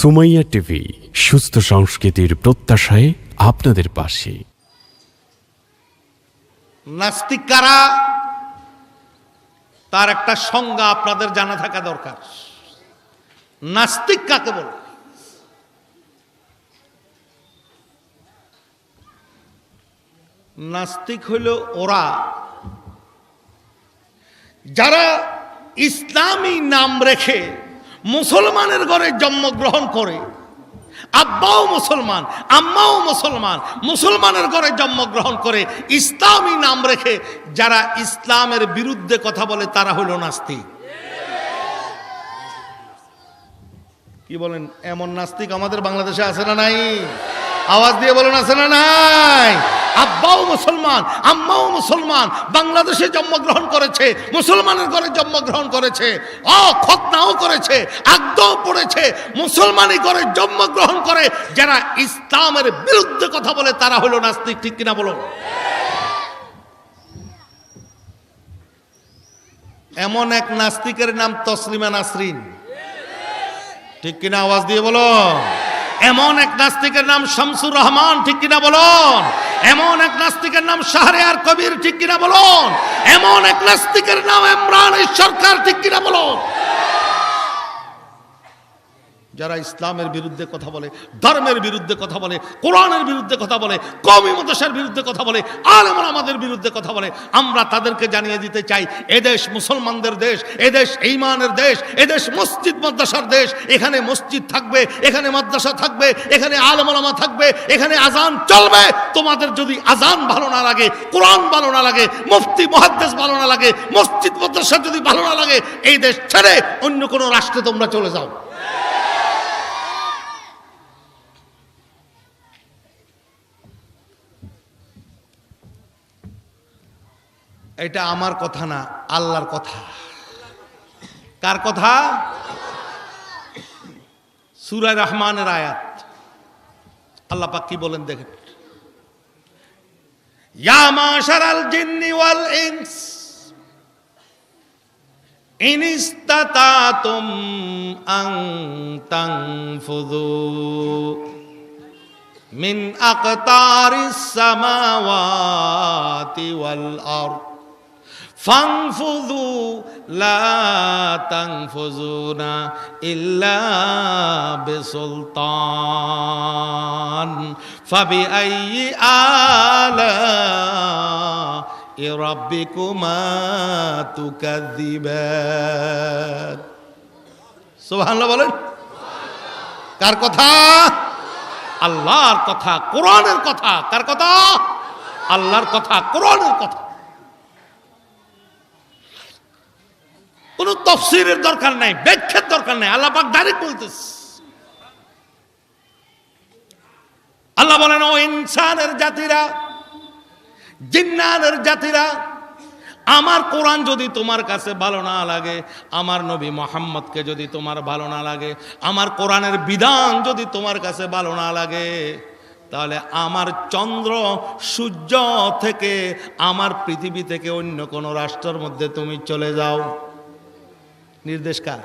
Sumaiya TV, সুস্থ সংস্কৃতির প্রত্যাশায় আপনাদের পাশে। নাস্তিক কারা, তার একটা সংজ্ঞা আপনাদের জানা থাকা দরকার। নাস্তিক কাকে বলে? নাস্তিক হইল ওরা যারা ইসলামী নাম রেখে মুসলমানের ঘরে জন্মগ্রহণ করে, আব্বাও মুসলমান আম্মাও মুসলমান, মুসলমানের ঘরে জন্মগ্রহণ করে ইসলামী নাম রেখে যারা ইসলামের বিরুদ্ধে কথা বলে তারা হইল নাস্তিক। কি বলেন, এমন নাস্তিক আমাদের বাংলাদেশে আছে না নাই? আওয়াজ দিয়ে বলেন, আছে না নাই? আব্বাও মুসলমান আম্মাও মুসলমান, বাংলাদেশে জন্মগ্রহণ করেছে, মুসলমানের ঘরে জন্মগ্রহণ করেছে, খতনাও করেছে, আকদাও পড়েছে, মুসলমানি ঘরে জন্মগ্রহণ করে যারা ইসলামের বিরুদ্ধে কথা বলে তারা হলো নাস্তিক। ঠিক কিনা বলুন? এমন এক নাস্তিকের নাম তসলিমা নাসরিন। ঠিক কিনা আওয়াজ দিয়ে বলো? এমন এক নাস্তিকের নাম শামসুর রহমান। ঠিক কিনা বলুন? এমন এক নাস্তিকের নাম শাহরিয়ার কবির। ঠিক কিনা বলুন? এমন এক নাস্তিকের নাম ইমরান সরকার। ঠিক কিনা বলুন? যারা ইসলামের বিরুদ্ধে কথা বলে, ধর্মের বিরুদ্ধে কথা বলে, কোরআনের বিরুদ্ধে কথা বলে, কওমি মাদ্রাসার বিরুদ্ধে কথা বলে, আলেম ওলামাদের বিরুদ্ধে কথা বলে, আমরা তাদেরকে জানিয়ে দিতে চাই, এদেশ মুসলমানদের দেশ, এদেশ ঈমানের দেশ, এদেশ মসজিদ মাদ্রাসার দেশ। এখানে মসজিদ থাকবে, এখানে মাদ্রাসা থাকবে, এখানে আলেম ওলামা থাকবে, এখানে আজান চলবে। তোমাদের যদি আজান ভালো না লাগে, কোরআন ভালো না লাগে, মুফতি মুহাদ্দিস ভালো না লাগে, মসজিদ মাদ্রাসা যদি ভালো না লাগে, এই দেশ ছেড়ে অন্য কোনো রাষ্ট্রে তোমরা চলে যাও। এটা আমার কথা না, আল্লাহর কথা। কার কথা? সূরা রহমানের আয়াত। আল্লাহ পাক কি বলেন দেখেন, ইয়া মাশারাল জিন্নি ওয়াল ইনস ইন ইসতাতাতুম আন তানফুযু মিন আকতারিস সামাওয়াতি ওয়াল আরদ ফানফুযু লা তানফুযুনা ইল্লা বিসুলতান ফাবিআইয়ি আলাই রাব্বিকুমা তুকাযযিবান। সুবহানাল্লাহ বলেন। কার কথা? আল্লাহর কথা, কোরআনের কথা। কার কথা? আল্লাহর কথা, কোরআনের কথা। কোন তাফসীরের দরকার নাই, ব্যাখ্যার দরকার নাই, আল্লাহ পাক ডাইরেক্ট বলতেছে। আল্লাহ বলেন, ও ইনসানের জাতিরা, জিন্নাতের জাতিরা, আমার কোরআন যদি তোমার কাছে ভালো না লাগে, আমার নবী মুহাম্মদকে যদি তোমার ভালো না লাগে, আমার কোরআনের বিধান যদি তোমার কাছে ভালো না লাগে, তাহলে আমার চন্দ্র সূর্য থেকে, আমার পৃথিবী থেকে অন্য কোন রাষ্ট্রের মধ্যে তুমি চলে যাও। নির্দেশ কার?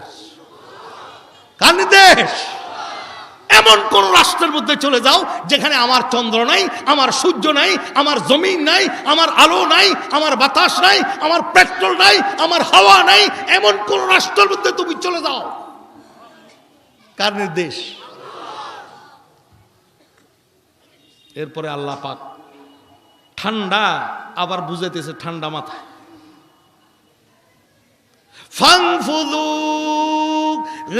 কার নির্দেশ? এমন কোন রাষ্ট্রের মধ্যে চলে যাও যেখানে আমার চন্দ্র নাই, আমার সূর্য নাই, আমার জমিন নাই, আমার আলো নাই, আমার বাতাস নাই, আমার পেট্রোল নাই, আমার হাওয়া নাই, এমন কোন রাষ্ট্রের মধ্যে তুমি চলে যাও। কার নির্দেশ? এরপরে আল্লাহ পাক ঠান্ডা আবার বুঝাইতেছে, ঠান্ডা মাথায়, ফানফুযু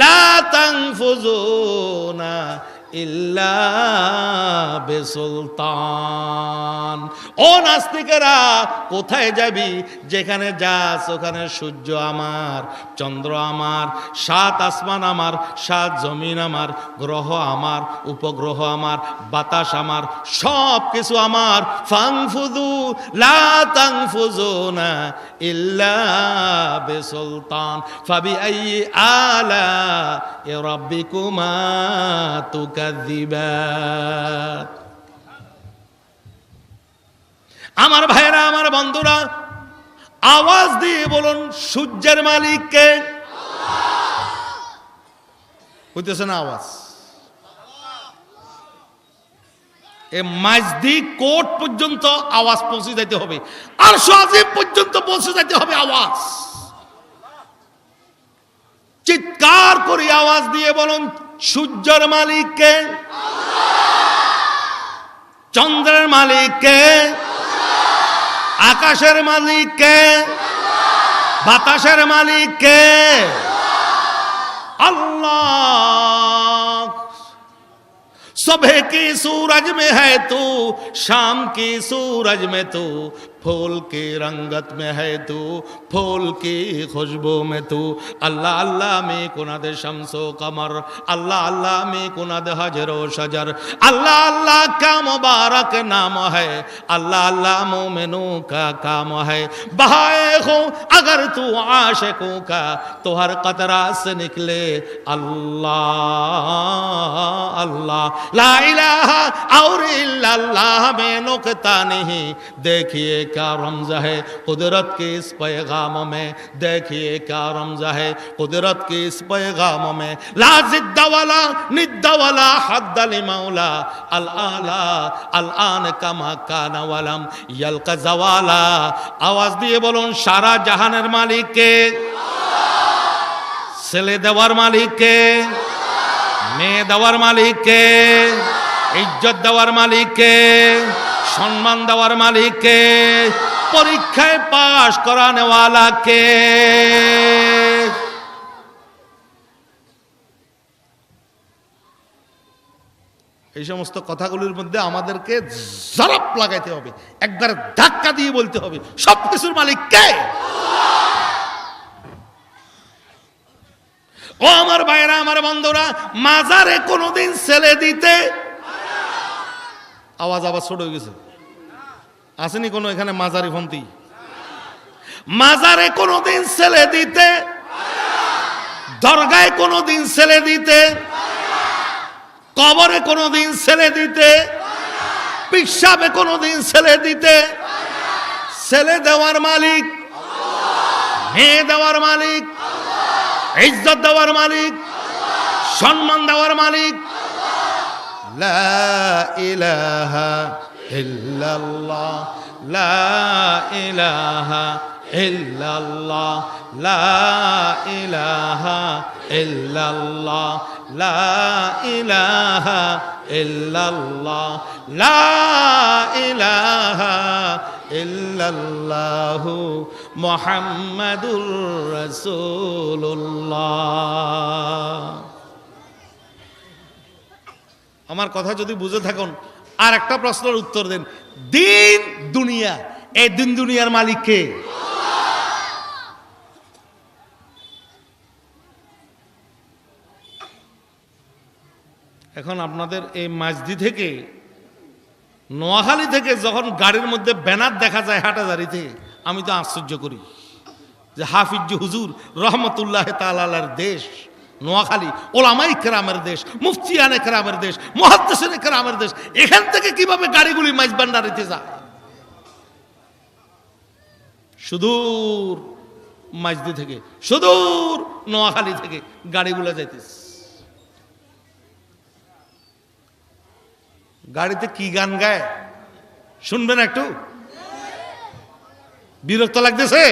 লা তানফুযুনা ইল্লা বিসুলতান। ও নাস্তিকেরা, কোথায় যাবি? যেখানে যাস ওখানে সূর্য আমার, চন্দ্র আমার, সাত আসমান আমার, সাত জমিন আমার, গ্রহ আমার, উপগ্রহ আমার, বাতাস আমার, সব কিছু আমার। ফানফুযু লা তানফুযুনা ইল্লা বিসুলতান ফাবিআইয়ি আলাই রাব্বিকুমা তুকাযযিবান। আমার ভাইরা, আমার বন্ধুরা, আওয়াজ দিয়ে বলুন, সূর্যের মালিক কে? হইতেছে না আওয়াজ? এ মাঝদি কোর্ট পর্যন্ত আওয়াজ পৌঁছে যেতে হবে, আর আজিম পর্যন্ত পৌঁছে যেতে হবে আওয়াজ। চিৎকার করে আওয়াজ দিয়ে বলুন, সূর্যের মালিক কে? চন্দ্রের মালিক কে? আকাশের মালিক কে? বাতাসের মালিক কে? अल्लाह। सुबह की सूरज में है तू, शाम की सूरज में तू, फूल की रंगत में है तू, फूल की खुशबू में तू। अल्लाह अल्लाह में कुनद शम्सो कमर, अल्लाह अल्लाह में कुनद हजरो शजर। अल्लाह अल्लाह का मुबारक नाम है, अल्लाह अल्लाह मोमिनों का काम है। बहाए हो अगर तू आशिकों का, तो हर कतरा से निकले अल्लाह अल्लाह। ला इलाहा और इल्लल्लाह में नुक्ता नहीं। देखिए क्या रमज़ है कुदरत के इस पैगाम में, देखिए क्या रमज़ है कुदरत के इस पैगाम में। ला जिद्द वला निद्द वला हद्द लिमौला, अल आला अल आन कमा काना वलम यल्का जवाला। आवाज दिए बोलुन, सारा জাহানের মালিক কে? ছেলে দেওয়ার মালিক কে? মেয়ে দেওয়ার মালিক কে? ইজ্জত দেওয়ার মালিক কে? সম্মান দেওয়ার মালিক কে? পরীক্ষায় পাশ করানে ওয়ালা কে? এই সমস্ত কথাগুলির মধ্যে আমাদেরকে জরপ লাগাইতে হবে, একবার ধাক্কা দিয়ে বলতে হবে, সবকিছুর মালিক কে? ও আমার ভাইরা, আমার বন্ধুরা, মাজারে কোনোদিন ছেলে দিতে, আওয়াজ আবার ছোট হয়ে গেছে, আসেনি কোনো এখানে মাজারি ফন্তি? মাজারে কোনোদিন ছেলে দিতে, দরগায় কোনোদিন ছেলে দিতে, কবরে কোনোদিন ছেলে দিতে, পিশাবে কোনোদিন ছেলে দিতে। ছেলে দেওয়ার মালিক, মেয়ে দেওয়ার মালিক, ইজ্জত দেওয়ার মালিক, সম্মান দেওয়ার মালিক। লা ইলাহা ইল্লাল্লাহ, লা ইলাহা ইল্লাল্লাহ, লা ইলাহা ইল্লাল্লাহ, লা ইলাহা ইল্লাল্লাহ, লা ইলাহা ইল্লাল্লাহু মুহাম্মাদুর রাসূলুল্লাহ। আমার কথা যদি বুঝে থাকুন, আর একটা প্রশ্নের উত্তর দেন। দিন দুনিয়া, এই দিন দুনিয়ার মালিক কে? এখন আপনাদের এই মাঝদি থেকে, নোয়াখালী থেকে যখন গাড়ির মধ্যে ব্যানার দেখা যায় হাটাজারিতে, আমি তো আশ্চর্য করি যে হাফিজ হুজুর রহমতুল্লাহ তাআলার দেশ নোয়াখালী, ওলামায়ে কেরামের দেশ, মুফতিয়ানে কেরামের দেশ, মুহাদ্দিসিনে কেরামের দেশ, এখান থেকে কিভাবে গাড়িগুলি মাইজ ভান্ডারিতে যায়? সুদূর মাঝদি থেকে, সুদূর নোয়াখালী থেকে গাড়িগুলো যাইতেছে। গাড়িতে কি গান গায় শুনবেন একটু? বিরক্ত লাগতেছে?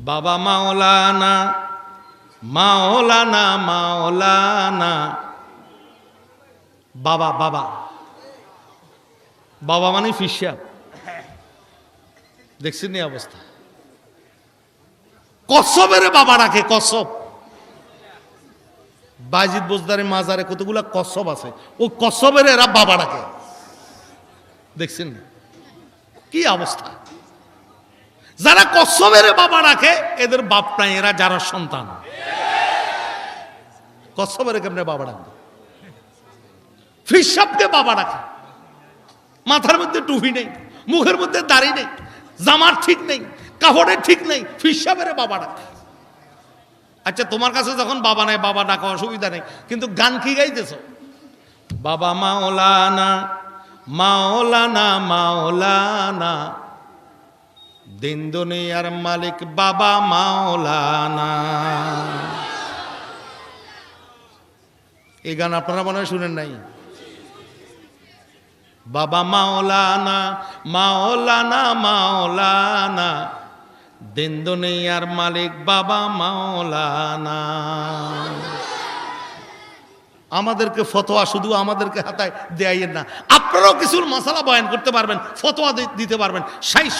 বাবা মাওলানা মাওলানা মাওলানা, বাবা বাবা বাবা মানে ফিসা। দেখছেন এই অবস্থা? কসবের বাবা রাখে, কসব। বাজিদ বোজদারের মাজারে কতগুলা কসব আছে, ও কসবের এরা বাবা ডাকে। দেখছেন কি অবস্থা? যারা কসবের বাবা ডাকে এদের বাপ নাই, এরা যারা সন্তান। কসবের কেমনে বাবা ডাকবে? ফিসাবকে বাবা ডাকে। মাথার মধ্যে টুপি নেই, মুখের মধ্যে দাড়ি নেই, জামার ঠিক নেই, কাপড়ের ঠিক নেই, ফিসাবের বাবা ডাকে। আচ্ছা, তোমার কাছে যখন বাবা নাই, বাবা ডাকা অসুবিধা নেই, কিন্তু গান কি গাইতেছ? বাবা মাওলানা মাওলানা মাওলানা, দিন দুনিয়ার মালিক বাবা মাওলানা। এই গান আপনারা মনে হয় শুনেন নাই? বাবা মাওলানা মাওলানা মাওলানা, দিন দুনিয়ার মালিক বাবা মাওলানা। আমাদেরকে ফতোয়া শুধু আমাদেরকে হাতায় দেয়াইয়ের না, আপনারাও কিছু মাসালা বয়ান করতে পারবেন, ফতোয়া দিতে পারবেন।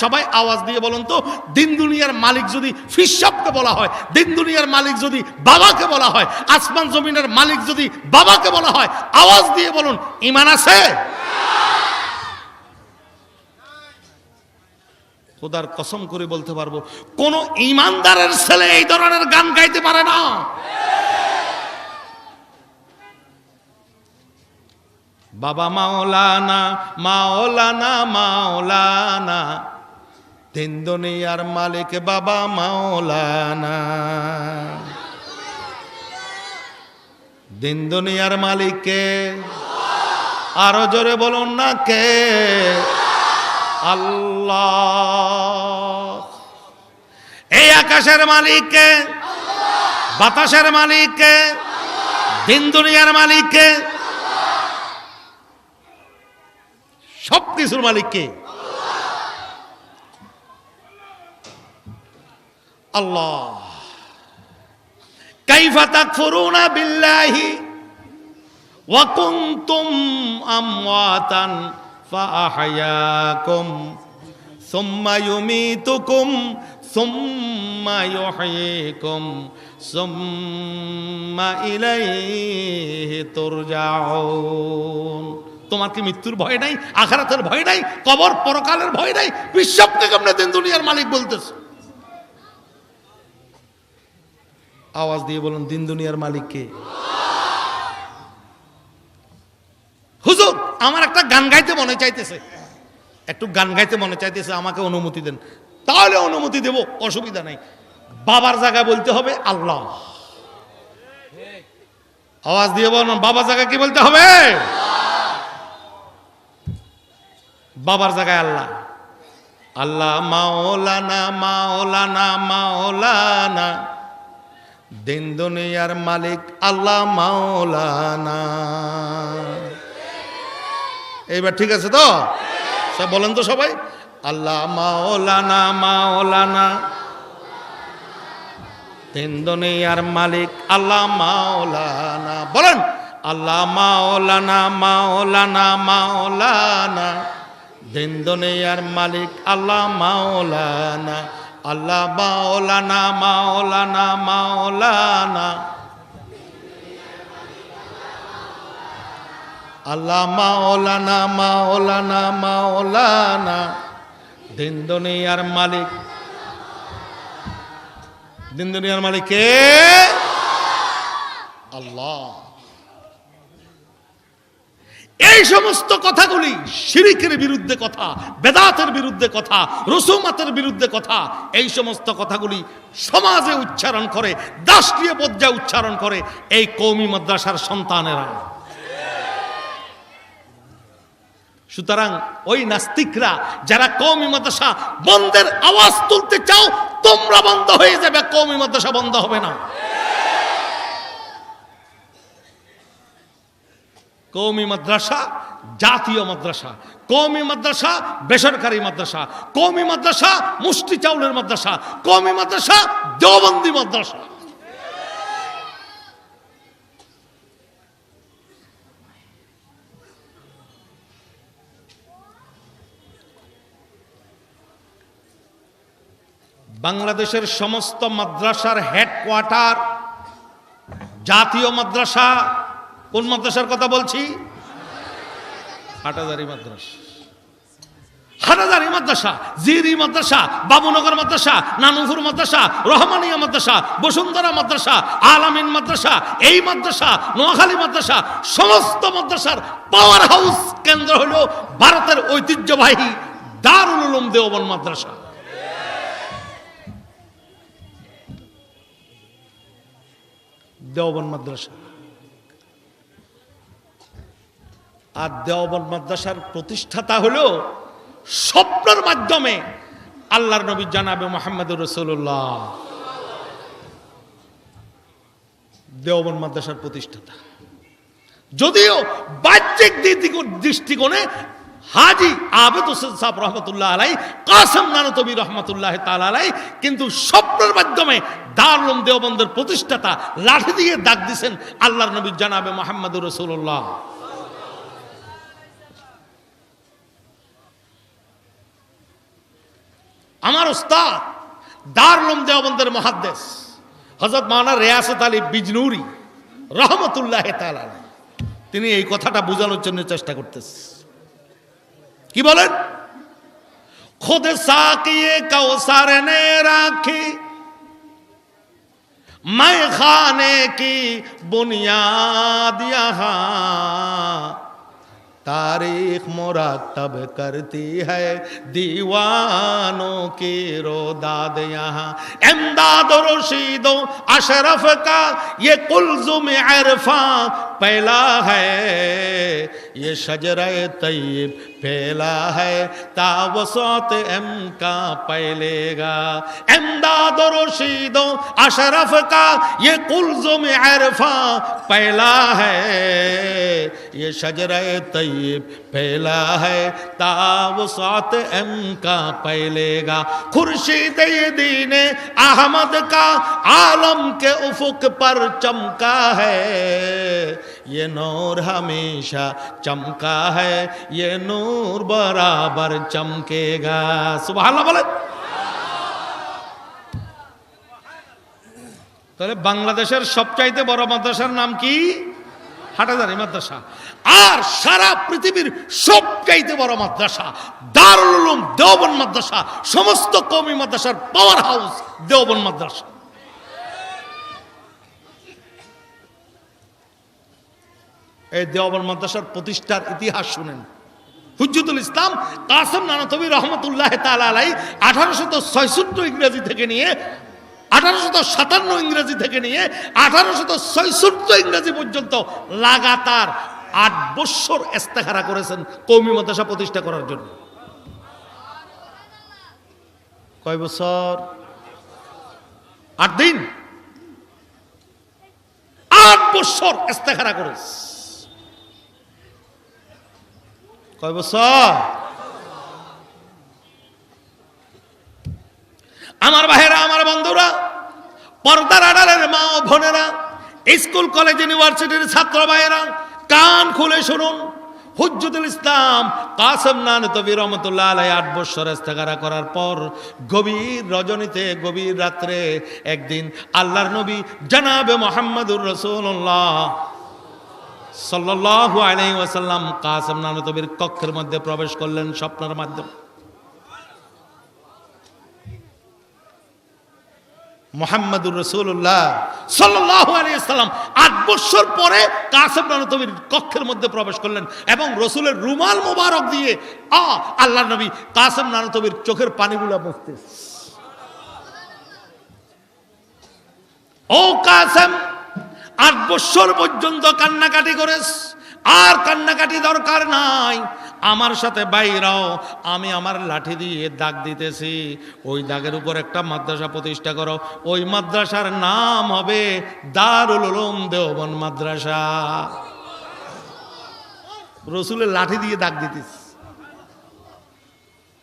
সবাই আওয়াজ দিয়ে বলুন তো, দিন দুনিয়ার মালিক যদি ফিসাবকে বলা হয়, দিন দুনিয়ার মালিক যদি বাবাকে বলা হয়, আসমান জমিনের মালিক যদি বাবাকে বলা হয়, আওয়াজ দিয়ে বলুন ঈমান আছে? খোদার কসম করে বলতে পারবো, কোন ঈমানদারের ছেলে এই ধরনের গান গাইতে পারে না। বাবা মাওলানা মাওলানা মাওলানা, দিন দুনিয়ার মালিক বাবা মাওলানা। দিন দুনিয়ার মালিক কে? আরো জোরে বলুন না, কে? আল্লাহ। এই আকাশের মালিক কে? বাতাসের মালিক কে? দিন দুনিয়ার মালিক কে? সব কিছুর মালিক কে? আল্লাহ। কাইফা তাকফুরুনা বিল্লাহি ওয়া কুনতুম আমওয়াতান ফাআহয়াকুম সুম্মা ইউমীতুকুম সুম্মা ইউহয়ীকুম সুম্মা ইলাইহি তুরজাউন। তোমার কি মৃত্যুর ভয় নাই, আখিরাতের ভয় নাই, কবর পরকালের ভয় নাই? বিশ্বকে কেমনে দিন দুনিয়ার মালিক বলতেছ? আওয়াজ দিয়ে বলুন, দিন দুনিয়ার মালিক কে? হুজুর আমার একটা গান গাইতে মনে চাইতেছে, একটু গান গাইতে মনে চাইতেছে, আমাকে অনুমতি দেন। তাহলে অনুমতি দেব, অসুবিধা নাই। বাবার জায়গায় বলতে হবে আল্লাহ। আওয়াজ দিয়ে বলুন, বাবার জায়গায় কি বলতে হবে? বাবার জায়গায় আল্লাহ। আল্লাহ মাওলানা মাওলানা মাওলানা, দিন দুনিয়ার মালিক আল্লাহ মাওলানা। এইবার ঠিক আছে তো? সব বলেন তো সবাই, আল্লাহ মাওলানা মাওলানা, দিন দুনিয়ার মালিক আল্লাহ মাওলানা। বলেন, আল্লাহ মাওলানা মাওলানা মাওলানা, দিন দুনিয়ার মালিক আল্লাহ মাওলানা। আল্লাহ মাওলানা মাওলানা মাওলানা, আল্লাহ মাওলানা মাওলানা মাওলানা, দিন দুনিয়ার মালিক। দিন দুনিয়ার মালিক কে? আল্লাহ। এই সমস্ত কথাগুলি শিরিকের বিরুদ্ধে কথা, বেদাতের বিরুদ্ধে কথা, রসুমাতের বিরুদ্ধে কথা। এই সমস্ত কথাগুলি সমাজে উচ্চারণ করে, দাসক্রিয় পর্যায়ে উচ্চারণ করে এই কওমি মাদ্রাসার সন্তানেরা। সুতরাং ওই নাস্তিকরা যারা কওমি মাদ্রাসা বন্ধের আওয়াজ তুলতে চাও, তোমরা বন্ধ হয়ে যাবে, কওমি মাদ্রাসা বন্ধ হবে না। কওমি মাদ্রাসা জাতীয় মাদ্রাসা, কওমি মাদ্রাসা বেসরকারি মাদ্রাসা, কওমি মাদ্রাসা মুষ্টি চাউলের মাদ্রাসা, কওমি মাদ্রাসা দেওবন্দি মাদ্রাসা। বাংলাদেশের সমস্ত মাদ্রাসার হেডকোয়ার্টার জাতীয় মাদ্রাসা। কোন মাদ্রাসার কথা বলছি? হাটাজারি মাদ্রাসা। হাটাজারি মাদ্রাসা, জিরি মাদ্রাসা, বাবুনগর মাদ্রাসা, নানুপুর মাদ্রাসা, রহমানিয়া মাদ্রাসা, বসুন্ধরা মাদ্রাসা, আলামিন মাদ্রাসা, এই মাদ্রাসা, নোয়াখালী মাদ্রাসা, সমস্ত মাদ্রাসার পাওয়ার হাউস কেন্দ্র হলো ভারতের ঐতিহ্যবাহী দারুল উলুম দেওবন্দ মাদ্রাসা। দেওবন্দ মাদ্রাসা। আর দেওবন্দ মাদ্রাসার প্রতিষ্ঠাতা হলো স্বপ্নের মাধ্যমে আল্লাহর নবী জানাবে মুহাম্মদুর রাসূলুল্লাহ। দেওবন্দ মাদ্রাসার প্রতিষ্ঠাতা, যদিও বাহ্যিক দৃষ্টিকোণে হাজী আবেদ হোসেন সাহেব রহমতুল্লাহ আলাই, কাসেম নানতবী রহমতুল্লাহ তাআলা আলাই কিন্তু স্বপ্নের মাধ্যমে দারুল উলুম দেওবন্দের প্রতিষ্ঠাতা লাঠি দিয়ে দাগ দিয়েছেন আল্লাহর নবী জনাবে মুহাম্মদুর রাসূলুল্লাহ। আমার উস্তাদ দারুল উলুম দেওবন্দের মুহাদ্দিস হযরত মাওলানা রিয়াসাত আলী বিজনুরি রহমতুল্লাহ তাআলা আলাই, তিনি এই কথাটা বোঝানোর জন্য চেষ্টা করতেছেন। কি বলেন? खुद साकिए कौसर ने राखी मैं खाने की बुनियाद यहाँ तारीख मुरतब करती है दीवानों की रोदाद यहाँ इमदाद रशीदो अशरफ का ये कुलजुम इरफा पहला है ये शजरे तय्यब पहला है तावसत एम का पहलेगा इमदाद रशीदो अशरफ का ये कुलजुम इरफा पहला है ये शजरे तय्यब पहला है तावसत एम का पहलेगा खुर्शीद दीन अहमद का आलम के उफुक पर चमका है ये नूर हमेशा चमका है ये नूर बराबर चमकेगा। सुबहानाल्लाह बोले। তাহলে বাংলাদেশের সবচাইতে বড় মাদ্রাসার নাম কি? হাটাজারি মাদ্রাসা। আর সারা পৃথিবীর সবচাইতে বড় মাদ্রাসা দারুল উলুম দেওবন্দ মাদ্রাসা, সমস্ত কওমি মাদ্রাসার পাওয়ার হাউস দেওবন্দ মাদ্রাসা। এই দেওবন্দ মাদ্রাসার প্রতিষ্ঠার ইতিহাস শুনেন। হুজ্জতুল ইসলাম কাসেম নানতবী রহমতুল্লাহ তাআলা আলাইহি 1866 ইংরেজি থেকে নিয়ে 1857 ইংরেজি থেকে নিয়ে 1866 ইংরেজি পর্যন্ত লাগাতার 8 বছর ইস্তেখারা করেছেন কওমি মাদ্রাসা প্রতিষ্ঠা করার জন্য। কয় বছর? 8 দিন, 8 বছর ইস্তেখারা করেছে। কয় বছর? আমার ভাইয়েরা, আমার বন্ধুরা, পর্দার আড়ালের মা ও বোনেরা, স্কুল কলেজ ইউনিভার্সিটির ছাত্র ভাইয়েরা, কান খুলে শুনুন। হুজ্জতুল ইসলাম কাসেম নানতবী রহমতুল্লাহ আলাইহি 8 বছর ইস্তেখারা করার পর গভীর রজনীতে, গভীর রাত্রে একদিন আল্লাহর নবী জনাবে মুহাম্মদুর রাসূলুল্লাহ সাল্লাল্লাহু আলাইহি ওয়াসাল্লাম কাসেম নানতবীর কক্ষের মধ্যে প্রবেশ করলেন স্বপ্নের মাধ্যমে। মুহাম্মদুর রাসূলুল্লাহ সাল্লাল্লাহু আলাইহি ওয়াসাল্লাম 8 বছর পরে কাসেম নানতবীর কক্ষের মধ্যে প্রবেশ করলেন এবং রাসূলের রুমাল মোবারক দিয়ে আল্লাহর নবী কাসেম নানতবীর চোখের পানিগুলো মুছতেন। ও কাসেম, 8 বছর পর্যন্ত কান্নাকাটি করেছ, আর কান্নাকাটি দরকার নাই, আমার সাথে বাইরাও, আমি আমার লাঠি দিয়ে দাগ দিতেছি, ওই দাগের উপর একটা মাদ্রাসা প্রতিষ্ঠা করো, ওই মাদ্রাসার নাম হবে দারুল উলুম দেওবন্দ মাদ্রাসা। রসুলের লাঠি দিয়ে দাগ দিতেছি।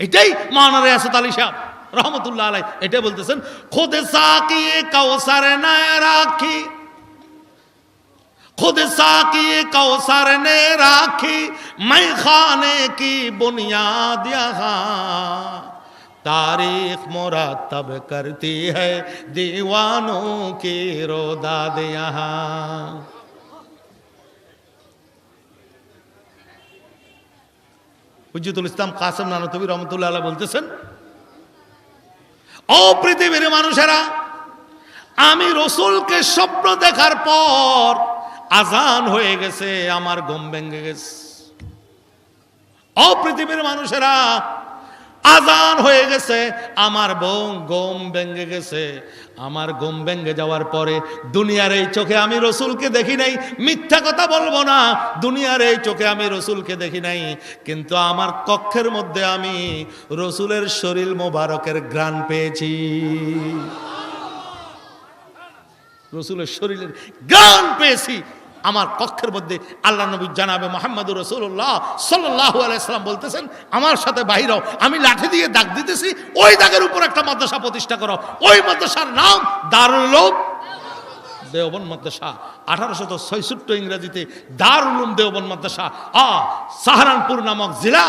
এটাই মাওলানা রিয়াসাত আলী সাহেব রহমতুল্লাহ আলাইহি এটা বলতেছেন, খুদ সাকিয়ে কাউসার না রাখি, खुद साकी कौसर ने राखी मैं खाने की बुनियाद यहाँ तारीख मुरतब करती है दीवानों की रोदाद यहाँ। হুজ্জতুল ইসলাম কাসেম নানতবী রহমতুল্লাহ আলাইহি বলতেছেন, ও পৃথিবীর মানুষেরা, আমি রাসূলকে স্বপ্ন দেখার পর আজান হয়ে গেছে, আমার ঘুম ভেঙে গেছে। ও পৃথিবীর মানুষেরা, আজান হয়ে গেছে, আমার ঘুম ভেঙে গেছে। আমার ঘুম ভেঙে যাওয়ার পরে দুনিয়ার এই চোখে আমি রাসূলকে দেখি নাই, মিথ্যা কথা বলবো না, দুনিয়ার এই চোখে আমি রাসূলকে দেখি নাই, কিন্তু আমার কক্ষের মধ্যে আমি রাসূলের শরীর মোবারকের ঘ্রাণ পেয়েছি। রাসূলের শরীরের ঘ্রাণ পেয়েছি। আমার কক্ষের মধ্যে আল্লাহ নবী জানাবে মুহাম্মদুর রাসূলুল্লাহ সাল্লাল্লাহু আলাইহি সাল্লাম বলতেছেন, আমার সাথে বাহির হও, আমি লাঠি দিয়ে দাগ দিতেছি, ওই দাগের উপর একটা মাদ্রাসা প্রতিষ্ঠা করো। ওই মাদ্রাসার নাম দারুল উলুম দেওবন্দ মাদ্রাসা। 1866 ইংরেজিতে দারুল উলুম দেওবন্দ মাদ্রাসা। সাহারানপুর নামক জেলা,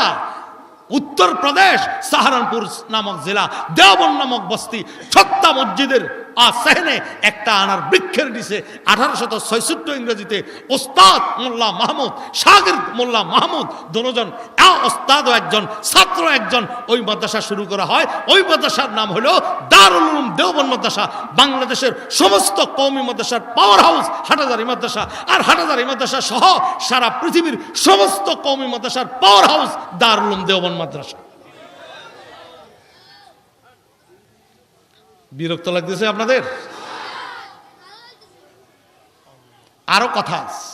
উত্তর প্রদেশ, সাহারানপুর নামক জেলা, দেওবন্দ নামক বস্তি, ছত্তা মসজিদের সেহেনে একটা আনার বৃক্ষের নিচে 1866 ইংরেজিতে ওস্তাদ মোল্লা মাহমুদ, শাগির্দ মোল্লা মাহমুদ, দুজন ওস্তাদ ও একজন ছাত্র একজন, ওই মাদ্রাসা শুরু করা হয়। ওই মাদ্রাসার নাম হলো দারুল উলুম দেওবন্দ মাদ্রাসা। বাংলাদেশের সমস্ত কওমি মাদ্রাসার পাওয়ার হাউস হাটহাজারী মাদ্রাসা, আর হাটহাজারী মাদ্রাসা সহ সারা পৃথিবীর সমস্ত কওমি মাদ্রাসার পাওয়ার হাউস দারুল উলুম দেওবন্দ মাদ্রাসা। বিরক্ত লাগতেছে আপনাদের? আরো কথা আছে।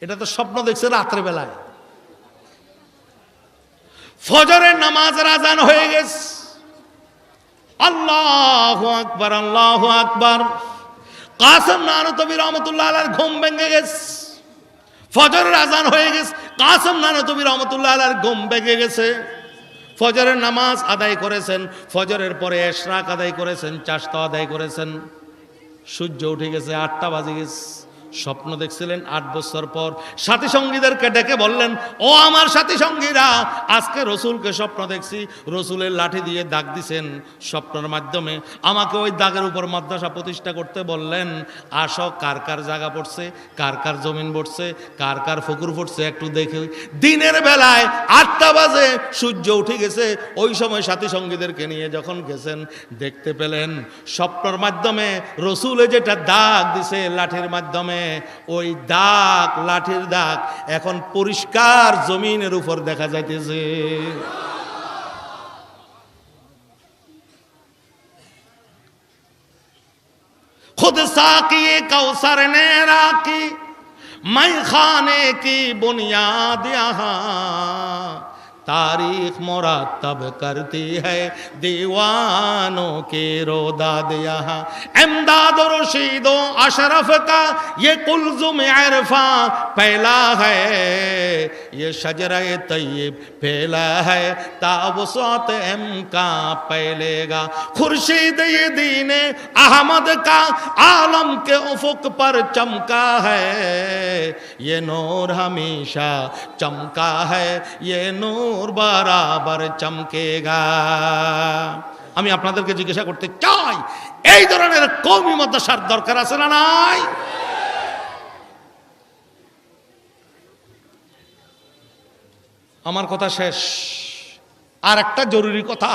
এটা তো স্বপ্ন দেখছে রাত্রে বেলায়। ফজরের নামাজের আজান হয়ে গেছে, আল্লাহু আকবার, আল্লাহু আকবার। কাসেম নানতবী রহমতুল্লাহ আলাইহির ঘুম ভেঙে গেছে। ফজরের আজান হয়ে গেছে, কাসেম নানতবী রহমতুল্লাহ আলাইহির ঘুম ভেঙে গেছে। ফজরের নামাজ আদায় করেছেন, ফজরের পরে ইশরাক আদায় করেছেন, চাশতা আদায় করেছেন। সূর্য উঠে গেছে, 8টা বাজে গেছে। স্বপ্ন দেখছিলেন 8 বছর পর। সাথী সঙ্গীদেরকে ডেকে বললেন, ও আমার সাথী সঙ্গীরা, আজকে রসুলকে স্বপ্ন দেখছি, রসুলের লাঠি দিয়ে দাগ দিছেন স্বপ্নের মাধ্যমে, আমাকে ওই দাগের উপর মাদ্রাসা প্রতিষ্ঠা করতে বললেন। আসো, কার কার জায়গা পড়ছে, কার কার জমিন পড়ছে, কার কার পুকুর পড়ছে একটু দেখে। দিনের বেলায় 8টা বাজে, সূর্য উঠে গেছে। ওই সময় সাথী সঙ্গীদেরকে নিয়ে যখন গেছেন, দেখতে পেলেন স্বপ্নের মাধ্যমে রসুলে যেটা দাগ দিছে লাঠির মাধ্যমে, ওই দাগ, লাঠির দাগ এখন পরিষ্কার জমিনের উপর দেখা যাইতেছে। खुद साक़ी कौसर ने राकी मैं खाने की बुनियाद यहाँ तारीख मुरतब करती है दीवानों के रोदाद यहाँ इमदाद रशीद अशरफ का ये कुलजुम इरफा पहला है ये शजरे तय्यब पहला है तावसत एम का पहलेगा खुर्शीद ये दीन अहमद का आलम के उफुक पर चमका है ये नूर हमेशा चमका है ये नूर বরাবর চমকেগা। আমি আপনাদেরকে জিজ্ঞাসা করতে চাই, এই ধরনের কওমি মাদ্রাসার দরকার আছে না নাই? আমার কথা শেষ। আর একটা জরুরি কথা